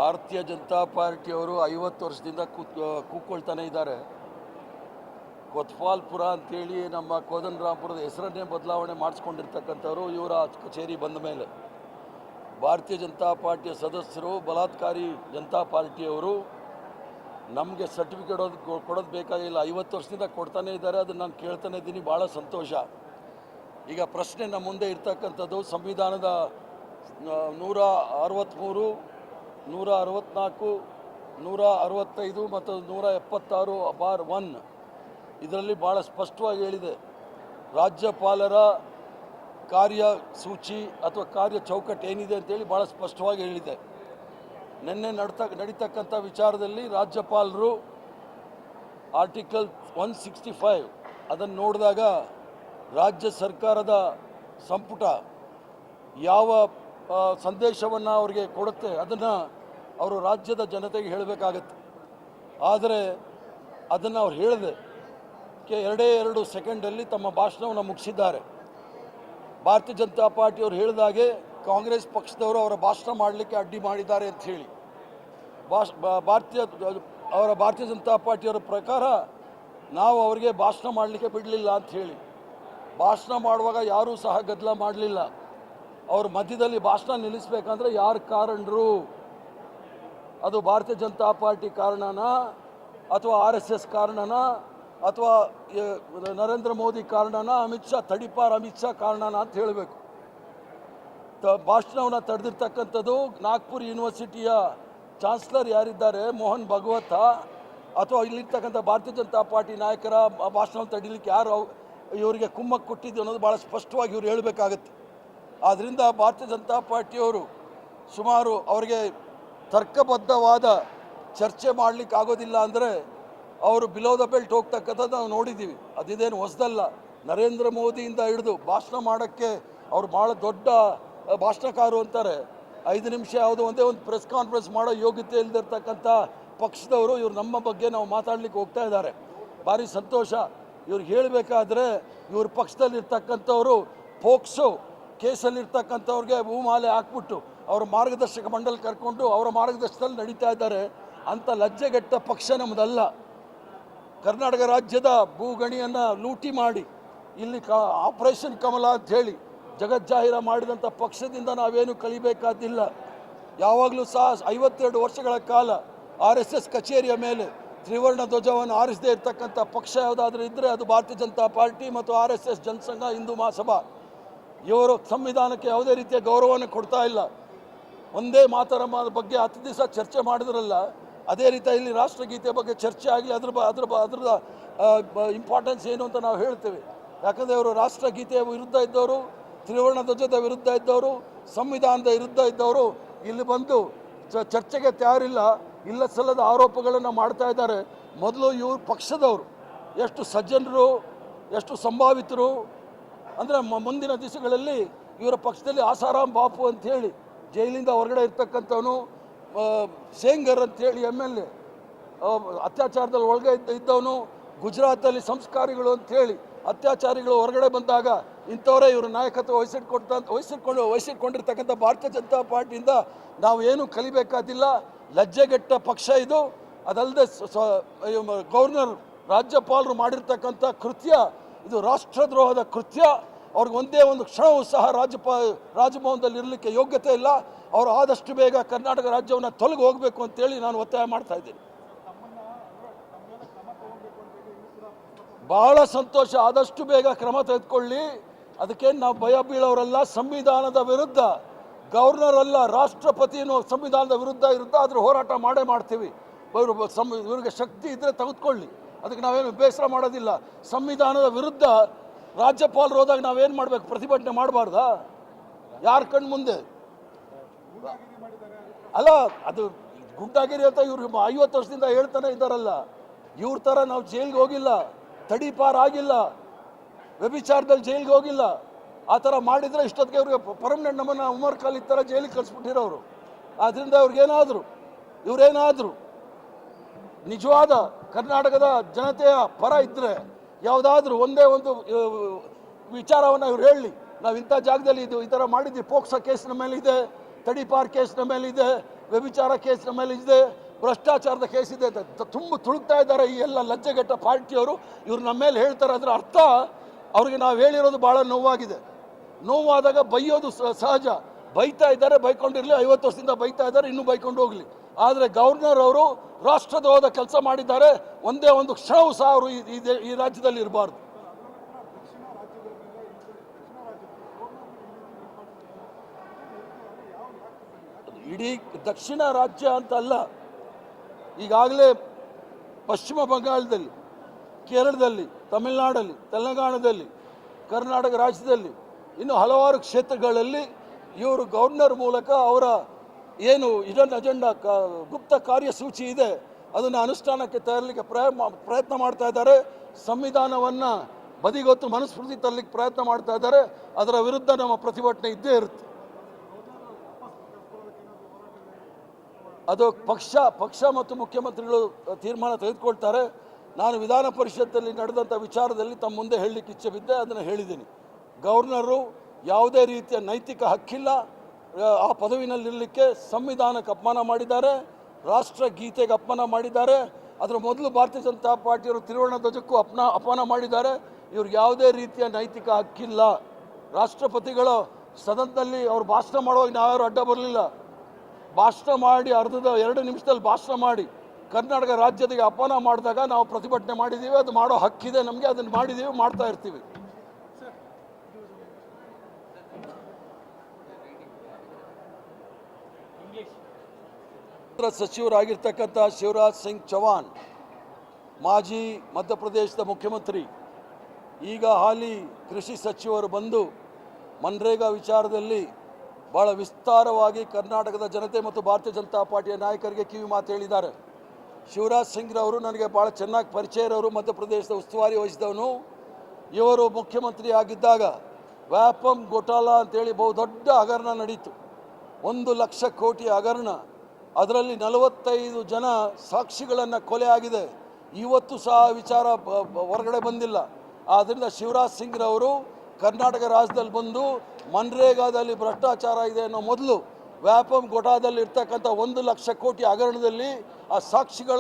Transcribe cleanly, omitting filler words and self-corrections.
ಭಾರತೀಯ ಜನತಾ ಪಾರ್ಟಿಯವರು 50 ವರ್ಷದಿಂದ ಕೂತ್ಕೊಳ್ತಾನೆ ಇದ್ದಾರೆ. ಕೊತ್ವಾಲ್ಪುರ ಅಂತೇಳಿ ನಮ್ಮ ಕೋದಂಡರಾಮಪುರದ ಹೆಸರನ್ನೇ ಬದಲಾವಣೆ ಮಾಡಿಸ್ಕೊಂಡಿರ್ತಕ್ಕಂಥವ್ರು ಇವರ ಕಚೇರಿ ಬಂದ ಮೇಲೆ ಭಾರತೀಯ ಜನತಾ ಪಾರ್ಟಿಯ ಸದಸ್ಯರು ಬಲಾತ್ಕಾರಿ ಜನತಾ ಪಾರ್ಟಿಯವರು ನಮಗೆ ಸರ್ಟಿಫಿಕೇಟ್ ಕೊಡೋದು ಬೇಕಾಗಿಲ್ಲ, 50 ವರ್ಷದಿಂದ ಕೊಡ್ತಾನೆ ಇದ್ದಾರೆ. ಅದನ್ನು ನಾನು ಕೇಳ್ತಾನೆ ಇದ್ದೀನಿ, ಭಾಳ ಸಂತೋಷ. ಈಗ ಪ್ರಶ್ನೆ ನಮ್ಮ ಮುಂದೆ ಇರ್ತಕ್ಕಂಥದ್ದು ಸಂವಿಧಾನದ 163, 164, 165 ಮತ್ತು 176(1) ಇದರಲ್ಲಿ ಭಾಳ ಸ್ಪಷ್ಟವಾಗಿ ಹೇಳಿದೆ, ರಾಜ್ಯಪಾಲರ ಕಾರ್ಯಸೂಚಿ ಅಥವಾ ಕಾರ್ಯ ಚೌಕಟ್ಟು ಏನಿದೆ ಅಂತೇಳಿ ಭಾಳ ಸ್ಪಷ್ಟವಾಗಿ ಹೇಳಿದೆ. ನಿನ್ನೆ ನಡೀತಕ್ಕಂಥ ವಿಚಾರದಲ್ಲಿ ರಾಜ್ಯಪಾಲರು ಆರ್ಟಿಕಲ್ 165 ಅದನ್ನು ನೋಡಿದಾಗ ರಾಜ್ಯ ಸರ್ಕಾರದ ಸಂಪುಟ ಯಾವ ಸಂದೇಶವನ್ನು ಅವರಿಗೆ ಕೊಡುತ್ತೆ ಅದನ್ನು ಅವರು ರಾಜ್ಯದ ಜನತೆಗೆ ಹೇಳಬೇಕಾಗತ್ತೆ. ಆದರೆ ಅದನ್ನು ಅವ್ರು ಹೇಳಿದೆ 2 ಸೆಕೆಂಡಲ್ಲಿ ತಮ್ಮ ಭಾಷಣವನ್ನು ಮುಗಿಸಿದ್ದಾರೆ. ಭಾರತೀಯ ಜನತಾ ಪಾರ್ಟಿಯವರು ಹೇಳಿದಾಗೆ ಕಾಂಗ್ರೆಸ್ ಪಕ್ಷದವರು ಅವರ ಭಾಷಣ ಮಾಡಲಿಕ್ಕೆ ಅಡ್ಡಿ ಮಾಡಿದ್ದಾರೆ ಅಂತ ಹೇಳಿ ಭಾರತೀಯ ಜನತಾ ಪಾರ್ಟಿಯವರ ಪ್ರಕಾರ ನಾವು ಅವರಿಗೆ ಭಾಷಣ ಮಾಡಲಿಕ್ಕೆ ಬಿಡಲಿಲ್ಲ ಅಂತ ಹೇಳಿ, ಭಾಷಣ ಮಾಡುವಾಗ ಯಾರೂ ಸಹ ಗದ್ದಲ ಮಾಡಲಿಲ್ಲ. ಅವ್ರ ಮಧ್ಯದಲ್ಲಿ ಭಾಷಣ ನಿಲ್ಲಿಸಬೇಕಂದ್ರೆ ಯಾರು ಕಾರಣರು? ಅದು ಭಾರತೀಯ ಜನತಾ ಪಾರ್ಟಿ ಕಾರಣನಾ ಅಥವಾ RSS ಕಾರಣನಾ ಅಥವಾ ನರೇಂದ್ರ ಮೋದಿ ಕಾರಣನಾ, ಅಮಿತ್ ಶಾ ತಡಿಪಾರ್ ಅಮಿತ್ ಶಾ ಕಾರಣನಾ ಅಂತ ಹೇಳಬೇಕು. ಭಾಷಣವನ್ನು ತಡೆದಿರ್ತಕ್ಕಂಥದ್ದು ನಾಗ್ಪುರ್ ಯೂನಿವರ್ಸಿಟಿಯ ಚಾನ್ಸಲರ್ ಯಾರಿದ್ದಾರೆ ಮೋಹನ್ ಭಗವತ ಅಥವಾ ಇಲ್ಲಿರ್ತಕ್ಕಂಥ ಭಾರತೀಯ ಜನತಾ ಪಾರ್ಟಿ ನಾಯಕರ ಭಾಷಣವನ್ನು ತಡೀಲಿಕ್ಕೆ ಯಾರು ಇವರಿಗೆ ಕುಮ್ಮಕ್ಕು ಕೊಟ್ಟಿದ್ದು ಅನ್ನೋದು ಭಾಳ ಸ್ಪಷ್ಟವಾಗಿ ಇವರು ಹೇಳಬೇಕಾಗತ್ತೆ. ಆದ್ದರಿಂದ ಭಾರತೀಯ ಜನತಾ ಪಾರ್ಟಿಯವರು ಸುಮಾರು ಅವರಿಗೆ ತರ್ಕಬದ್ಧವಾದ ಚರ್ಚೆ ಮಾಡಲಿಕ್ಕೆ ಆಗೋದಿಲ್ಲ ಅಂದರೆ ಅವರು ಬಿಲೋ ದ ಬೆಲ್ಟ್ ಹೋಗ್ತಕ್ಕಂಥದ್ದು ನಾವು ನೋಡಿದ್ದೀವಿ. ಅದಿದೇನು ಹೊಸದಲ್ಲ. ನರೇಂದ್ರ ಮೋದಿಯಿಂದ ಹಿಡಿದು ಭಾಷಣ ಮಾಡೋಕ್ಕೆ ಅವರು ಭಾಳ ದೊಡ್ಡ ಭಾಷಣಕಾರರು ಅಂತಾರೆ. 5 ನಿಮಿಷ ಯಾವುದೋ ಒಂದೇ ಒಂದು ಪ್ರೆಸ್ ಕಾನ್ಫರೆನ್ಸ್ ಮಾಡೋ ಯೋಗ್ಯತೆ ಇಲ್ಲದಿರ್ತಕ್ಕಂಥ ಪಕ್ಷದವರು ಇವರು ನಮ್ಮ ಬಗ್ಗೆ ನಾವು ಮಾತಾಡಲಿಕ್ಕೆ ಹೋಗ್ತಾ ಇದ್ದಾರೆ. ಭಾರಿ ಸಂತೋಷ. ಇವ್ರಿಗೆ ಹೇಳಬೇಕಾದ್ರೆ ಇವ್ರ ಪಕ್ಷದಲ್ಲಿರ್ತಕ್ಕಂಥವರು ಪೋಕ್ಸೋ ಕೇಸಲ್ಲಿರ್ತಕ್ಕಂಥವ್ರಿಗೆ ಹೂಮಾಲೆ ಹಾಕ್ಬಿಟ್ಟು ಅವರ ಮಾರ್ಗದರ್ಶಕ ಮಂಡಳಿ ಕರ್ಕೊಂಡು ಅವರ ಮಾರ್ಗದರ್ಶನದಲ್ಲಿ ನಡೀತಾ ಇದ್ದಾರೆ. ಅಂಥ ಲಜ್ಜೆಗೆಟ್ಟ ಪಕ್ಷ ನಮ್ಮದಲ್ಲ. ಕರ್ನಾಟಕ ರಾಜ್ಯದ ಭೂಗಣಿಯನ್ನು ಲೂಟಿ ಮಾಡಿ ಇಲ್ಲಿ ಆಪರೇಷನ್ ಕಮಲ ಅಂತ ಹೇಳಿ ಜಗಜ್ಜಾಹಿರ ಮಾಡಿದಂಥ ಪಕ್ಷದಿಂದ ನಾವೇನು ಕಲಿಬೇಕಾದಿಲ್ಲ. ಯಾವಾಗಲೂ ಸಹ 52 ವರ್ಷಗಳ ಕಾಲ RSS ಕಚೇರಿಯ ಮೇಲೆ ತ್ರಿವರ್ಣ ಧ್ವಜವನ್ನು ಆರಿಸದೇ ಇರತಕ್ಕಂಥ ಪಕ್ಷ ಯಾವುದಾದ್ರೂ ಇದ್ದರೆ ಅದು ಭಾರತೀಯ ಜನತಾ ಪಾರ್ಟಿ ಮತ್ತು RSS ಜನಸಂಘ ಹಿಂದೂ ಮಹಾಸಭಾ. ಇವರು ಸಂವಿಧಾನಕ್ಕೆ ಯಾವುದೇ ರೀತಿಯ ಗೌರವವನ್ನು ಕೊಡ್ತಾ ಇಲ್ಲ. ಒಂದೇ ಮಾತರಮ್ಮ ಬಗ್ಗೆ 10 ದಿವಸ ಚರ್ಚೆ ಮಾಡಿದ್ರಲ್ಲ, ಅದೇ ರೀತಿ ಇಲ್ಲಿ ರಾಷ್ಟ್ರಗೀತೆ ಬಗ್ಗೆ ಚರ್ಚೆ ಆಗಲಿ, ಅದ್ರದ ಇಂಪಾರ್ಟೆನ್ಸ್ ಏನು ಅಂತ ನಾವು ಹೇಳ್ತೇವೆ. ಯಾಕಂದರೆ ಅವರು ರಾಷ್ಟ್ರಗೀತೆಯ ವಿರುದ್ಧ ಇದ್ದವರು, ತ್ರಿವರ್ಣ ಧ್ವಜದ ವಿರುದ್ಧ ಇದ್ದವರು, ಸಂವಿಧಾನದ ವಿರುದ್ಧ ಇದ್ದವರು ಇಲ್ಲಿ ಬಂದು ಚರ್ಚೆಗೆ ತಯಾರಿಲ್ಲ, ಇಲ್ಲ ಸಲ್ಲದ ಆರೋಪಗಳನ್ನು ಮಾಡ್ತಾ ಇದ್ದಾರೆ. ಮೊದಲು ಇವರು ಪಕ್ಷದವರು ಎಷ್ಟು ಸಜ್ಜನರು, ಎಷ್ಟು ಸಂಭಾವಿತರು ಅಂದರೆ ಮುಂದಿನ ದಿವಸಗಳಲ್ಲಿ ಇವರ ಪಕ್ಷದಲ್ಲಿ ಆಸಾರಾಮ್ ಬಾಪು ಅಂಥೇಳಿ ಜೈಲಿಂದ ಹೊರಗಡೆ ಇರ್ತಕ್ಕಂಥವನು, ಸೇಂಗರ್ ಅಂಥೇಳಿ MLA ಅತ್ಯಾಚಾರದಲ್ಲಿ ಒಳಗೆ ಇದ್ದವನು, ಗುಜರಾತಲ್ಲಿ ಸಂಸ್ಕಾರಿಗಳು ಅಂಥೇಳಿ ಅತ್ಯಾಚಾರಿಗಳು ಹೊರಗಡೆ ಬಂದಾಗ ಇಂಥವರೇ ಇವರು ನಾಯಕತ್ವ ವಹಿಸಿಕೊಂಡಿರ್ತಕ್ಕಂಥ ಭಾರತೀಯ ಜನತಾ ಪಾರ್ಟಿಯಿಂದ ನಾವು ಏನು ಕಲಿಬೇಕಾದಿಲ್ಲ. ಲಜ್ಜೆಗೆಟ್ಟ ಪಕ್ಷ ಇದು. ಅದಲ್ಲದೆ ಗವರ್ನರ್ ರಾಜ್ಯಪಾಲರು ಮಾಡಿರ್ತಕ್ಕಂಥ ಕೃತ್ಯ ಇದು ರಾಷ್ಟ್ರದ್ರೋಹದ ಕೃತ್ಯ. ಅವ್ರಿಗೆ ಒಂದೇ ಒಂದು ಕ್ಷಣವೂ ಸಹ ರಾಜಭವನದಲ್ಲಿ ಇರಲಿಕ್ಕೆ ಯೋಗ್ಯತೆ ಇಲ್ಲ. ಅವರು ಆದಷ್ಟು ಬೇಗ ಕರ್ನಾಟಕ ರಾಜ್ಯವನ್ನು ತೊಲಗಿ ಹೋಗಬೇಕು ಅಂತೇಳಿ ನಾನು ಒತ್ತಾಯ ಮಾಡ್ತಾ ಇದ್ದೀನಿ. ಬಹಳ ಸಂತೋಷ. ಆದಷ್ಟು ಬೇಗ ಕ್ರಮ ತೆಗೆದುಕೊಳ್ಳಿ. ಅದಕ್ಕೇನು ನಾವು ಭಯ ಬೀಳೋರಲ್ಲ. ಸಂವಿಧಾನದ ವಿರುದ್ಧ ಗವರ್ನರ್ ಅಲ್ಲ, ರಾಷ್ಟ್ರಪತಿನೂ ಸಂವಿಧಾನದ ವಿರುದ್ಧ ಆದರೂ ಹೋರಾಟ ಮಾಡೇ ಮಾಡ್ತೀವಿ. ಇವ್ರಿಗೆ ಶಕ್ತಿ ಇದ್ದರೆ ತೆಗೆದುಕೊಳ್ಳಿ, ಅದಕ್ಕೆ ನಾವೇನು ಬೇಸರ ಮಾಡೋದಿಲ್ಲ. ಸಂವಿಧಾನದ ವಿರುದ್ಧ ರಾಜ್ಯಪಾಲರು ಹೋದಾಗ ನಾವೇನು ಮಾಡಬೇಕು? ಪ್ರತಿಭಟನೆ ಮಾಡಬಾರ್ದಾ? ಯಾರ ಕಣ್ಣು ಮುಂದೆ? ಅಲ್ಲ, ಅದು ಗುಂಡಾಗಿರಿ ಅಂತ ಇವ್ರು 50 ವರ್ಷದಿಂದ ಹೇಳ್ತಾನೆ ಇದ್ದಾರಲ್ಲ. ಇವ್ರ ಥರ ನಾವು ಜೈಲಿಗೆ ಹೋಗಿಲ್ಲ, ತಡಿಪಾರ್ ಆಗಿಲ್ಲ, ವ್ಯಭಿಚಾರದಲ್ಲಿ ಜೈಲಿಗೆ ಹೋಗಿಲ್ಲ. ಆ ಥರ ಮಾಡಿದರೆ ಇಷ್ಟೊತ್ತಿಗೆ ಅವ್ರಿಗೆ ಪರ್ಮನೆಂಟ್ ನಮ್ಮನ್ನು ಉಮರ್ ಖಾಲಿದ್ ಥರ ಜೈಲಿಗೆ ಕಳಿಸ್ಬಿಟ್ಟಿರೋರು. ಆದ್ದರಿಂದ ಇವರೇನಾದರೂ ನಿಜವಾದ ಕರ್ನಾಟಕದ ಜನತೆಯ ಪರ ಇದ್ದರೆ ಯಾವುದಾದ್ರೂ ಒಂದೇ ಒಂದು ವಿಚಾರವನ್ನು ಇವ್ರು ಹೇಳಲಿ. ನಾವು ಇಂಥ ಜಾಗದಲ್ಲಿ ಇದು ಈ ಥರ ಮಾಡಿದ್ವಿ, ಪೋಕ್ಸೋ ಕೇಸ್ನ ಮೇಲಿದೆ, ತಡಿಪಾರ್ ಕೇಸ್ನ ಮೇಲಿದೆ, ವ್ಯಭಿಚಾರ ಕೇಸಿನ ಮೇಲೆ ಇದೆ, ಭ್ರಷ್ಟಾಚಾರದ ಕೇಸ್ ಇದೆ ಅಂತ ತುಳುಕ್ತಾ ಇದ್ದಾರೆ ಈ ಎಲ್ಲ ಲಜ್ಜೆಗೆಟ್ಟ ಪಾರ್ಟಿಯವರು. ಇವ್ರು ನಮ್ಮ ಮೇಲೆ ಹೇಳ್ತಾರೆ, ಅದರ ಅರ್ಥ ಅವ್ರಿಗೆ ನಾವು ಹೇಳಿರೋದು ಭಾಳ ನೋವಾಗಿದೆ. ನೋವಾದಾಗ ಬೈಯೋದು ಸಹಜ. ಬೈತಾ ಇದ್ದಾರೆ, ಬೈಕೊಂಡಿರಲಿ, 50 ವರ್ಷದಿಂದ ಬೈತಾ ಇದ್ದಾರೆ, ಇನ್ನೂ ಬೈಕೊಂಡು ಹೋಗಲಿ. ಆದರೆ ಗವರ್ನರ್ ಅವರು ರಾಷ್ಟ್ರದ್ರೋಹದ ಕೆಲಸ ಮಾಡಿದ್ದಾರೆ. ಒಂದೇ ಒಂದು ಕ್ಷಣವೂ ಸಹ ಅವರು ಈ ರಾಜ್ಯದಲ್ಲಿ ಇರಬಾರ್ದು. ಇಡೀ ದಕ್ಷಿಣ ರಾಜ್ಯ ಅಂತ ಅಲ್ಲ, ಈಗಾಗಲೇ ಪಶ್ಚಿಮ ಬಂಗಾಳದಲ್ಲಿ, ಕೇರಳದಲ್ಲಿ, ತಮಿಳುನಾಡಲ್ಲಿ, ತೆಲಂಗಾಣದಲ್ಲಿ, ಕರ್ನಾಟಕ ರಾಜ್ಯದಲ್ಲಿ, ಇನ್ನು ಹಲವಾರು ಕ್ಷೇತ್ರಗಳಲ್ಲಿ ಇವರು ಗವರ್ನರ್ ಮೂಲಕ ಅವರ ಏನು ಹಿಡನ್ ಅಜೆಂಡಾ ಗುಪ್ತ ಕಾರ್ಯಸೂಚಿ ಇದೆ ಅದನ್ನು ಅನುಷ್ಠಾನಕ್ಕೆ ತರಲಿಕ್ಕೆ ಪ್ರಯತ್ನ ಮಾಡ್ತಾ ಇದ್ದಾರೆ. ಸಂವಿಧಾನವನ್ನು ಬದಿಗೊತ್ತು ಮನುಸ್ಮೃತಿ ತರಲಿಕ್ಕೆ ಪ್ರಯತ್ನ ಮಾಡ್ತಾ ಇದ್ದಾರೆ. ಅದರ ವಿರುದ್ಧ ನಮ್ಮ ಪ್ರತಿಭಟನೆ ಇದ್ದೇ ಇರುತ್ತೆ. ಅದು ಪಕ್ಷ ಮತ್ತು ಮುಖ್ಯಮಂತ್ರಿಗಳು ತೀರ್ಮಾನ ತೆಗೆದುಕೊಳ್ತಾರೆ. ನಾನು ವಿಧಾನ ಪರಿಷತ್ತಲ್ಲಿ ನಡೆದಂಥ ವಿಚಾರದಲ್ಲಿ ತಮ್ಮ ಮುಂದೆ ಹೇಳಲಿಕ್ಕೆ ಇಚ್ಛೆ ಬಿದ್ದೆ, ಅದನ್ನು ಹೇಳಿದ್ದೀನಿ. ಗವರ್ನರು ಯಾವುದೇ ರೀತಿಯ ನೈತಿಕ ಹಕ್ಕಿಲ್ಲ ಆ ಪದವಿನಲ್ಲಿರಲಿಕ್ಕೆ. ಸಂವಿಧಾನಕ್ಕೆ ಅಪಮಾನ ಮಾಡಿದ್ದಾರೆ, ರಾಷ್ಟ್ರಗೀತೆಗೆ ಅಪಮಾನ ಮಾಡಿದ್ದಾರೆ. ಅದರ ಮೊದಲು ಭಾರತೀಯ ಜನತಾ ಪಾರ್ಟಿಯವರು ತ್ರಿವರ್ಣ ಧ್ವಜಕ್ಕೂ ಅಪಮಾನ ಮಾಡಿದ್ದಾರೆ. ಇವ್ರಿಗೆ ಯಾವುದೇ ರೀತಿಯ ನೈತಿಕ ಹಕ್ಕಿಲ್ಲ. ರಾಷ್ಟ್ರಪತಿಗಳ ಸದನದಲ್ಲಿ ಅವರು ಭಾಷಣ ಮಾಡುವಾಗ ನಾವ್ಯಾರು ಅಡ್ಡ ಬರಲಿಲ್ಲ. ಭಾಷಣ ಮಾಡಿ ಅರ್ಧದ 2 ನಿಮಿಷದಲ್ಲಿ ಭಾಷಣ ಮಾಡಿ ಕರ್ನಾಟಕ ರಾಜ್ಯದಿಗೆ ಅಪಮಾನ ಮಾಡಿದಾಗ ನಾವು ಪ್ರತಿಭಟನೆ ಮಾಡಿದ್ದೀವಿ. ಅದು ಮಾಡೋ ಹಕ್ಕಿದೆ ನಮಗೆ, ಅದನ್ನು ಮಾಡಿದ್ದೀವಿ, ಮಾಡ್ತಾ ಇರ್ತೀವಿ. ಸಚಿವರಾಗಿರ್ತಕ್ಕಂಥ ಶಿವರಾಜ್ ಸಿಂಗ್ ಚೌಹಾಣ್, ಮಾಜಿ ಮಧ್ಯಪ್ರದೇಶದ ಮುಖ್ಯಮಂತ್ರಿ, ಈಗ ಹಾಲಿ ಕೃಷಿ ಸಚಿವರು ಬಂದು ಮನ್ರೇಗಾ ವಿಚಾರದಲ್ಲಿ ಭಾಳ ವಿಸ್ತಾರವಾಗಿ ಕರ್ನಾಟಕದ ಜನತೆ ಮತ್ತು ಭಾರತೀಯ ಜನತಾ ಪಾರ್ಟಿಯ ನಾಯಕರಿಗೆ ಕಿವಿ ಮಾತು ಹೇಳಿದ್ದಾರೆ. ಶಿವರಾಜ್ ಸಿಂಗ್ರವರು ನನಗೆ ಭಾಳ ಚೆನ್ನಾಗಿ ಪರಿಚಯ ಇರೋರು, ಮಧ್ಯಪ್ರದೇಶದ ಉಸ್ತುವಾರಿ ವಹಿಸಿದವನು. ಇವರು ಮುಖ್ಯಮಂತ್ರಿ ಆಗಿದ್ದಾಗ ವ್ಯಾಪಮ್ ಘೋಟಾಲ ಅಂತೇಳಿ ಬಹುದೊಡ್ಡ ಹಗರಣ ನಡೀತು. 1 ಲಕ್ಷ ಕೋಟಿ ಹಗರಣ. ಅದರಲ್ಲಿ 45 ಜನ ಸಾಕ್ಷಿಗಳನ್ನು ಕೊಲೆ ಆಗಿದೆ. ಇವತ್ತು ಸಹ ವಿಚಾರ ಹೊರಗಡೆ ಬಂದಿಲ್ಲ. ಆದ್ದರಿಂದ ಶಿವರಾಜ್ ಸಿಂಗ್ರವರು ಕರ್ನಾಟಕ ರಾಜ್ಯದಲ್ಲಿ ಬಂದು ಮನ್ರೇಗಾದಲ್ಲಿ ಭ್ರಷ್ಟಾಚಾರ ಇದೆ ಅನ್ನೋ ಮೊದಲು ವ್ಯಾಪಮ್ ಘೋಟಾದಲ್ಲಿ ಇರ್ತಕ್ಕಂಥ 1 ಲಕ್ಷ ಕೋಟಿ ಹಗರಣದಲ್ಲಿ ಆ ಸಾಕ್ಷಿಗಳ